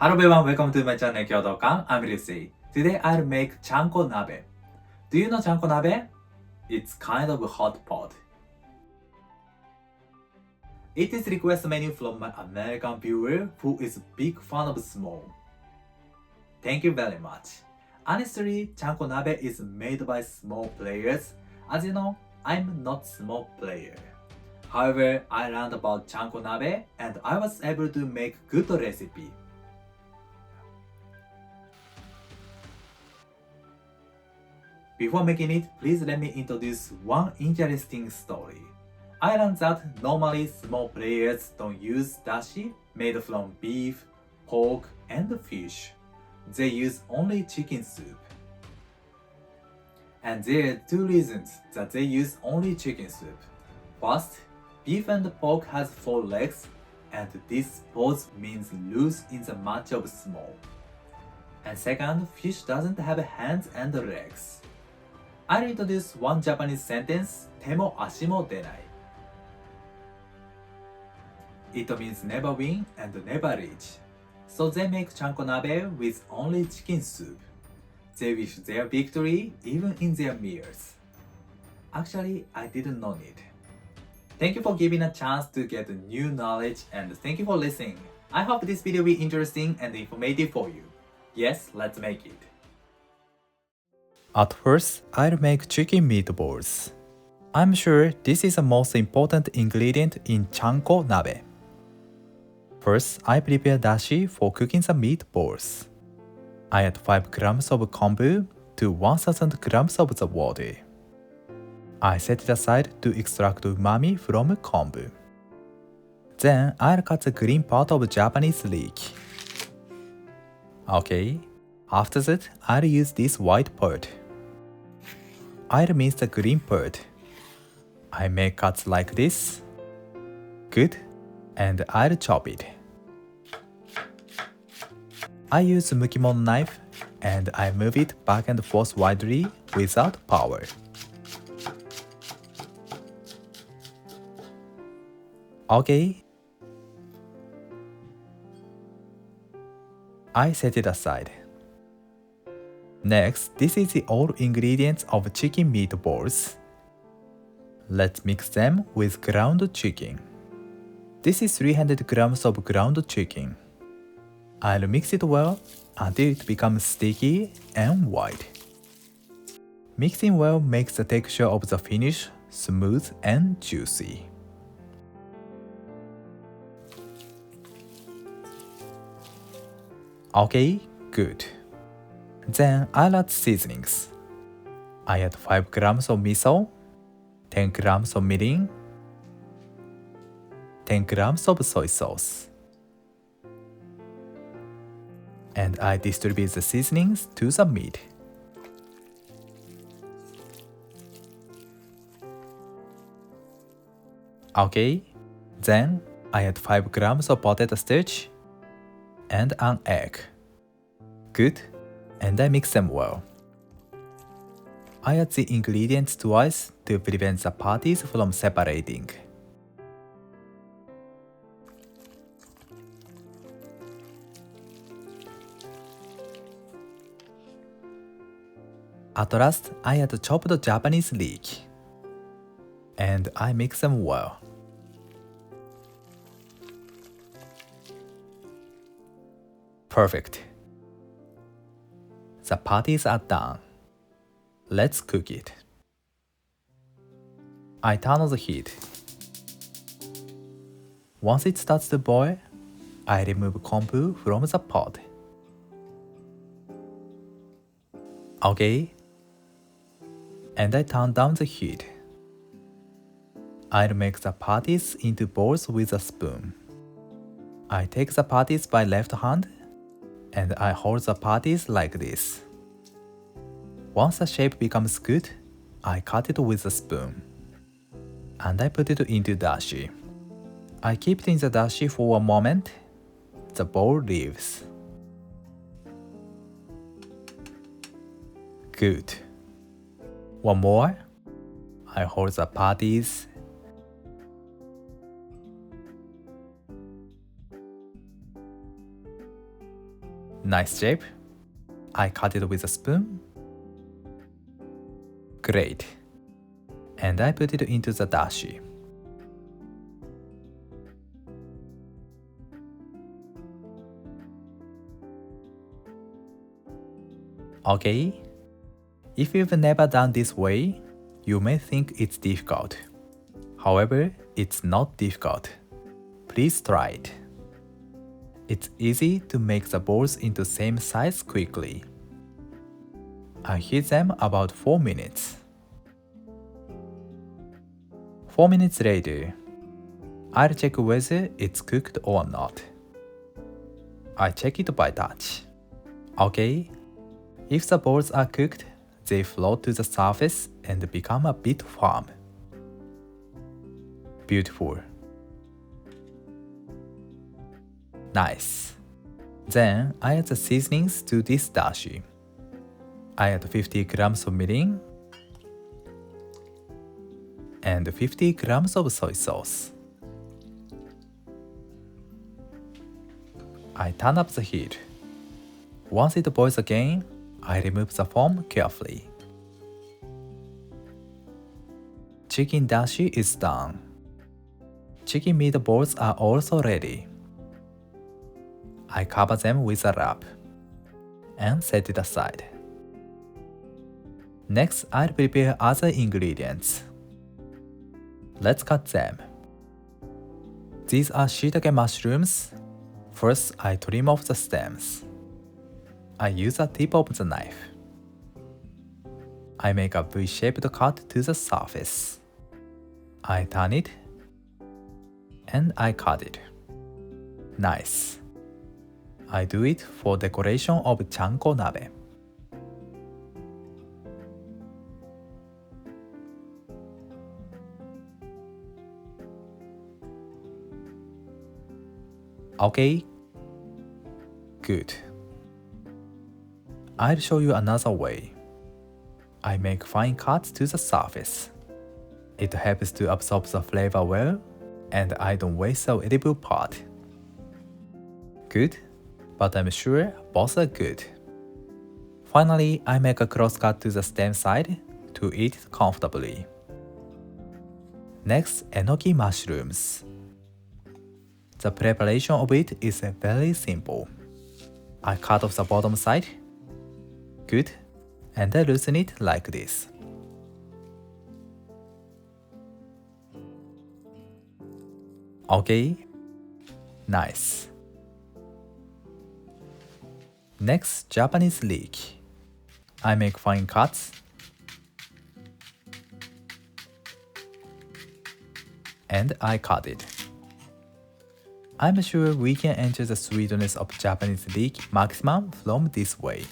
Hello everyone, welcome to my channel Kyoto-kan. I'm Ryusei. Today I'll make CHANKO NABE. Do you know CHANKO NABE? It's kind of a hot pot. It is request menu from my American viewer who is a big fan of sumo. Thank you very much. Honestly, CHANKO NABE is made by sumo players. As you know, I'm not sumo player. However, I learned about CHANKO NABE and I was able to make good recipe. Before making it, please let me introduce one interesting story. I learned that normally sumo players don't use dashi made from beef, pork, and fish. They use only chicken soup. And there are two reasons that they use only chicken soup. First, beef and pork has 4 legs, and this pose means lose in the match of sumo. And second, fish doesn't have hands and legs. I'll introduce one Japanese sentence, 手も足も出ない. It means never win and never reach. So they make CHANKO NABE with only chicken soup. They wish their victory even in their meals. Actually, I didn't know it. Thank you for giving a chance to get new knowledge and thank you for listening. I hope this video will be interesting and informative for you. Yes, let's make it. At first, I'll make chicken meatballs. I'm sure this is the most important ingredient in CHANKO NABE. First, I prepare dashi for cooking the meatballs. I add 5 grams of konbu to 1000 grams of the water. I set it aside to extract umami from konbu. Then I'll cut the green part of Japanese leek. Okay, after that, I'll use this white part. I'll mince the green part. I make cuts like this. Good. And I'll chop it. I use mukimono knife and I move it back and forth widely without power. Okay. I set it aside. Next, this is the all ingredients of chicken meatballs. Let's mix them with ground chicken. This is 300 grams of ground chicken. I'll mix it well until it becomes sticky and white. Mixing well makes the texture of the finish smooth and juicy. Okay, good. Then I'll add seasonings. I add 5 grams of miso, 10 grams of mirin, 10 grams of soy sauce. And I distribute the seasonings to the meat. Okay, then I add 5 grams of potato starch and an egg. Good. And I mix them well. I add the ingredients twice to prevent the parties from separating. At last, I add chopped Japanese leek. And I mix them well. Perfect. The patties are done. Let's cook it. I turn on the heat. Once it starts to boil, I remove konbu from the pot. Okay. And I turn down the heat. I'll make the patties into balls with a spoon. I take the patties by left hand and I hold the patties like this. Once the shape becomes good, I cut it with a spoon. And I put it into dashi. I keep it in the dashi for a moment. The bowl leaves. Good. One more. I hold the patties. Nice shape. I cut it with a spoon. Great. And I put it into the dashi. Okay. If you've never done this way, you may think it's difficult. However, it's not difficult. Please try it. It's easy to make the balls into same size quickly. I heat them about 4 minutes. 4 minutes later, I'll check whether it's cooked or not. I check it by touch. Okay, if the balls are cooked, they float to the surface and become a bit firm. Beautiful. Nice. Then I add the seasonings to this dashi. I add 50 grams of mirin and 50 grams of soy sauce. I turn up the heat. Once it boils again, I remove the foam carefully. Chicken dashi is done. Chicken meatballs are also ready. I cover them with a wrap and set it aside. Next, I'll prepare other ingredients. Let's cut them. These are shiitake mushrooms. First, I trim off the stems. I use a tip of the knife. I make a V-shaped cut to the surface. I turn it and I cut it. Nice. I do it for decoration of CHANKO NABE. Okay, good. I'll show you another way. I make fine cuts to the surface. It helps to absorb the flavor well, and I don't waste the edible part. Good, but I'm sure both are good. Finally, I make a cross cut to the stem side to eat comfortably. Next, enoki mushrooms. The preparation of it is very simple. I cut off the bottom side. Good, and I loosen it like this. Okay, nice. Next, Japanese leek. I make fine cuts and I cut it. I'm sure we can enjoy the sweetness of Japanese leek maximum from this way.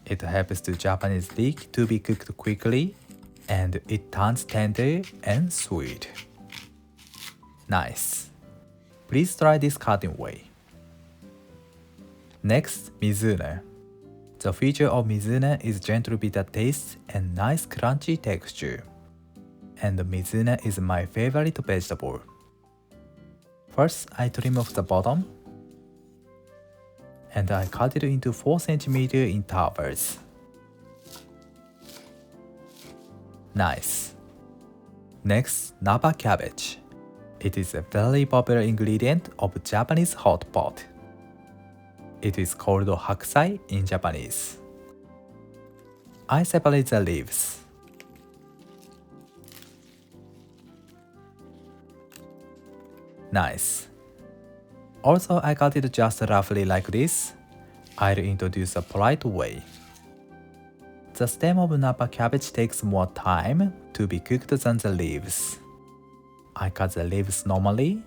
It helps the Japanese leek to be cooked quickly and it turns tender and sweet. Nice. Please try this cutting way. Next, mizune. The feature of mizune is gentle bitter taste and nice crunchy texture. And mizune is my favorite vegetable. First, I trim off the bottom and I cut it into 4 cm intervals. Nice. Next, naba cabbage. It is a very popular ingredient of Japanese hot pot. It is called hakusai in Japanese. I separate the leaves. Nice. Also, I cut it just roughly like this. I'll introduce a polite way. The stem of napa cabbage takes more time to be cooked than the leaves. I cut the leaves normally.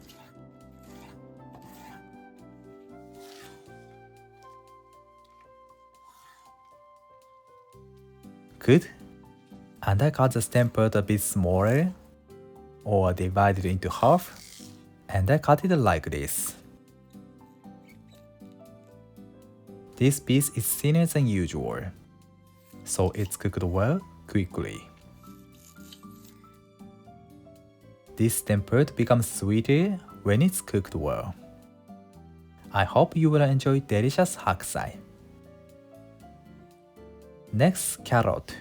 Good. And I cut the stem part a bit smaller, or divide it into half, and I cut it like this. This piece is thinner than usual, so it's cooked well quickly. This stem part becomes sweeter when it's cooked well. I hope you will enjoy delicious hakusai. Next, carrot.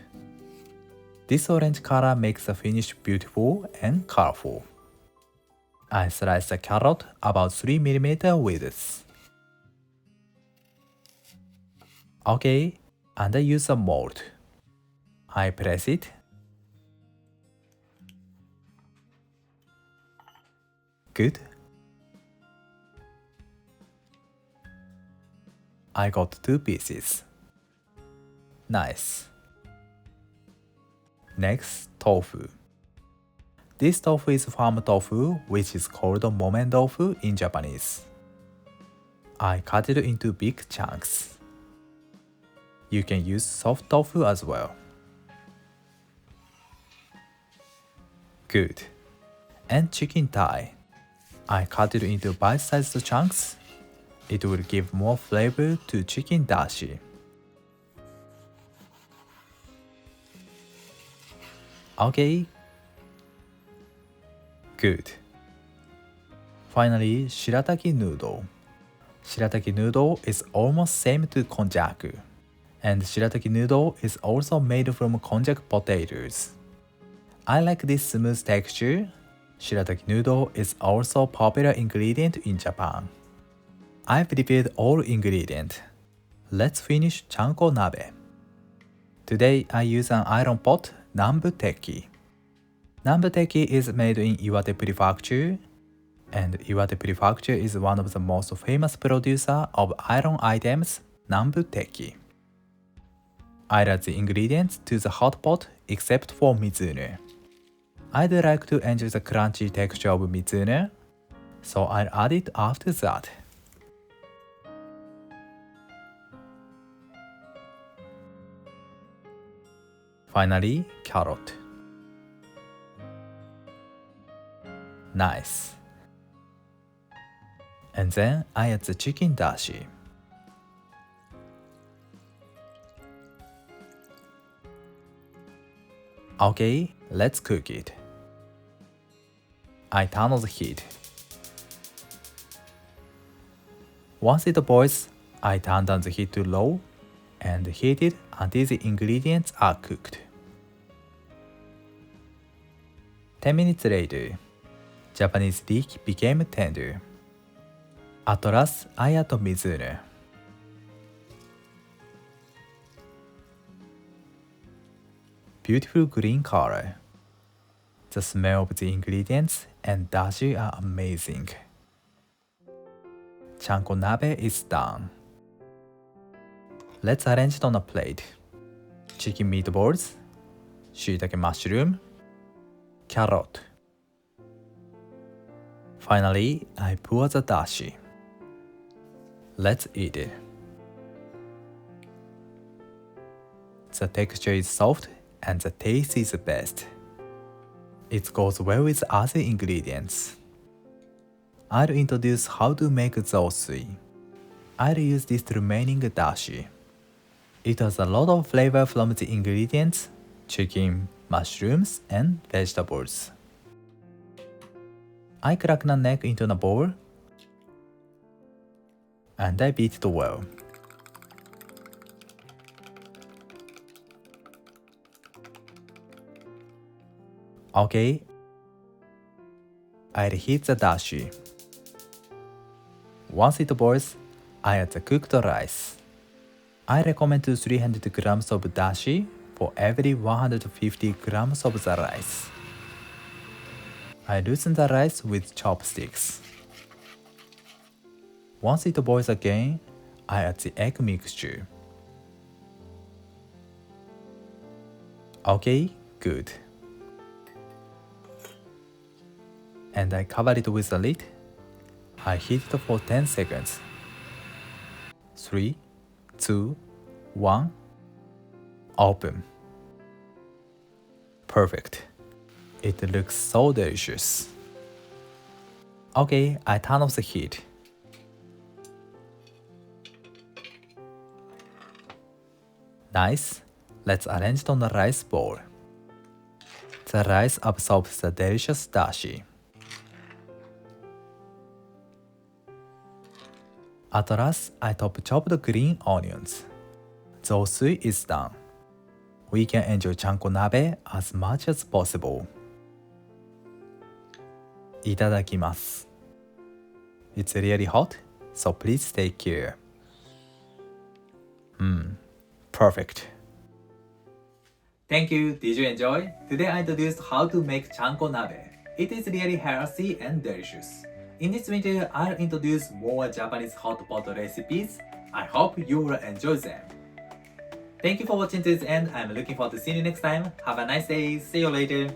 This orange color makes the finish beautiful and colorful. I slice the carrot about 3 mm width. Okay, and I use a mold. I press it. Good. I got 2 pieces. Nice. Next, tofu. This tofu is farm tofu, which is called momen tofu in Japanese. I cut it into big chunks. You can use soft tofu as well. Good. And chicken thigh. I cut it into bite-sized chunks. It will give more flavor to chicken dashi. Okay. Good. Finally, shirataki noodle. Shirataki noodle is almost same to konjaku. And shirataki noodle is also made from konjac potatoes. I like this smooth texture. Shirataki noodle is also a popular ingredient in Japan. I prepared all ingredients. Let's finish CHANKO NABE. Today I use an iron pot, Nambu Teki. Nambu Teki is made in Iwate Prefecture, and Iwate Prefecture is one of the most famous producer of iron items, Nambu Teki. I add the ingredients to the hot pot except for mizune. I'd like to enjoy the crunchy texture of mizune, so I'll add it after that. Finally, carrot. Nice. And then I add the chicken dashi. Okay, let's cook it. I turn on the heat. Once it boils, I turn down the heat to low and heat it until the ingredients are cooked. 10 minutes later, Japanese leek became tender. At last, I add mizune. Beautiful green color. The smell of the ingredients and dashi are amazing. CHANKO NABE is done. Let's arrange it on a plate. Chicken meatballs, shiitake mushroom, carrot. Finally, I pour the dashi. Let's eat it. The texture is soft and the taste is the best. It goes well with other ingredients. I'll introduce how to make zousui. I'll use this remaining dashi. It has a lot of flavor from the ingredients, chicken, mushrooms, and vegetables. I crack the neck into a bowl and I beat it well. Okay, I'll heat the dashi. Once it boils, I add the cooked rice. I recommend 300 grams of dashi for every 150 grams of the rice. I loosen the rice with chopsticks. Once it boils again, I add the egg mixture. Okay, good. And I cover it with a lid. I heat it for 10 seconds. 3, 2, 1. Open. Perfect. It looks so delicious. Okay, I turn off the heat. Nice. Let's arrange it on the rice bowl. The rice absorbs the delicious dashi. At last, I top chop the green onions. Zousui is done. we can enjoy CHANKO NABE as much as possible. いただきます。It's really hot, so please take care. Perfect. Thank you. Did you enjoy? Today I introduced how to make CHANKO NABE. It is really healthy and delicious. In this video, I'll introduce more Japanese hot pot recipes. I hope you will enjoy them. Thank you for watching to this end. I'm looking forward to seeing you next time. Have a nice day. See you later.